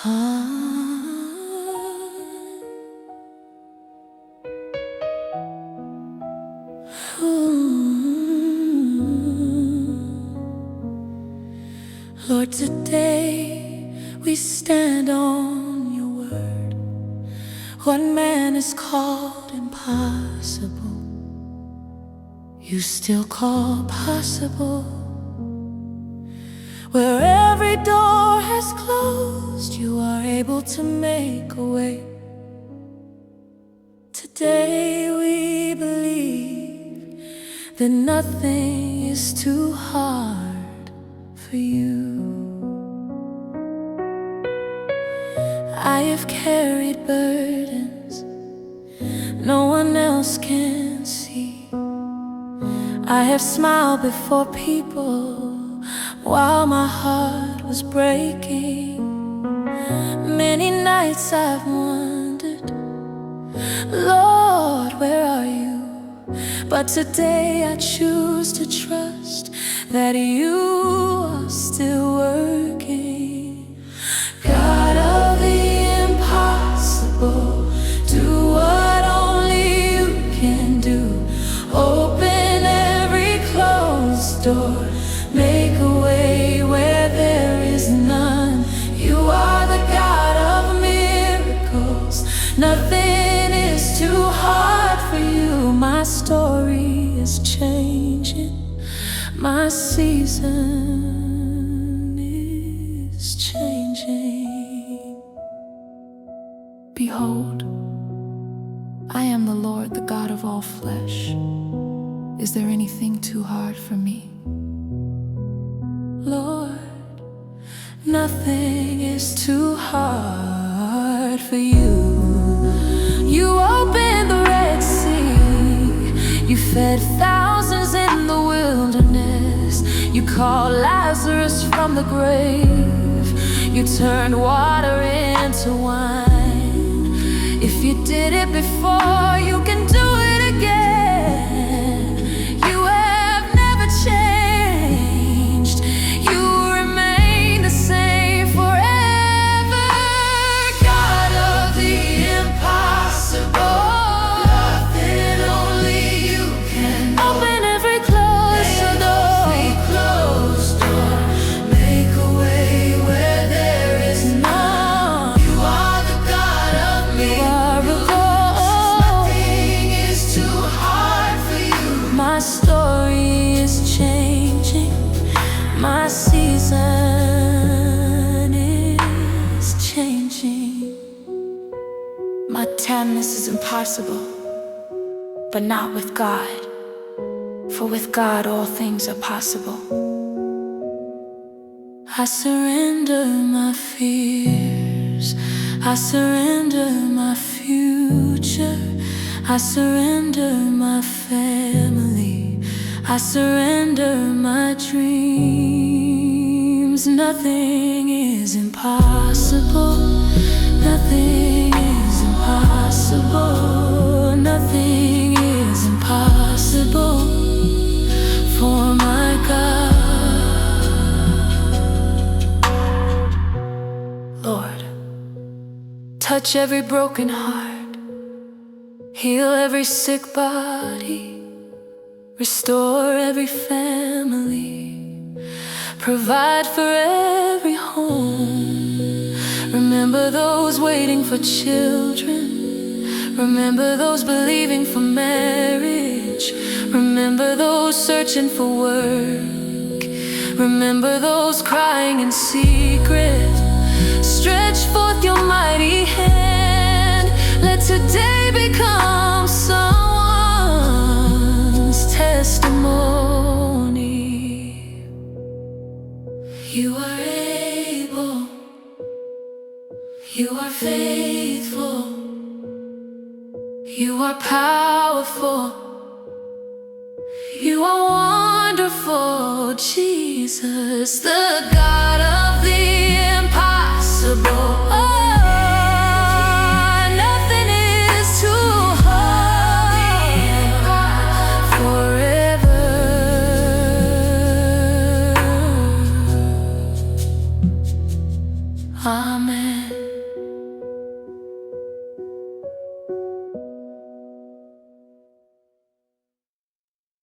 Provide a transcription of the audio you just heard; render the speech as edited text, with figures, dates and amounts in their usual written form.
Lord, today we stand on your word. What man has called impossible, you still call possible. Where every door has closed, you are able to make a way. Today we believe that nothing is too hard for you. I have carried burdens no one else can see. I have smiled before people while my heart was breaking. Many nights I've wondered, Lord, where are you? But today I choose to trust that you are still working. God of the impossible, do what only you can do. Open every closed door, make a way where there is none. You are the God of miracles. Nothing is too hard for you. My story is changing. My season is changing. Behold, I am the Lord, the God of all flesh. Is there anything too hard for me? Lord, nothing is too hard for you. You opened the Red Sea, you fed thousands in the wilderness. You called Lazarus from the grave, you turned water into wine. If you did it before, you can do it again. You have never changed. You remain the same forever. God of the impossible, nothing only you can do. Open every closed door, make a way where there is none. You are the God of miracles. Nothing is too hard for you. My story is changing. My season is changing. My timeless is impossible, but not with God. For with God all things are possible. I surrender my fears, I surrender my future, I surrender my family, I surrender my dreams. Nothing is impossible, nothing is impossible, nothing is impossible for my God. Lord, touch every broken heart, heal every sick body, restore every family, provide for every home. Remember those waiting for children, remember those believing for marriage, remember those searching for work, remember those crying in secret. Stretch forth your mighty hand, let today become someone's testimony. You are able, you are faithful, you are powerful, you are wonderful, Jesus, the God of the impossible. Oh, nothing is too hard forever. Amen.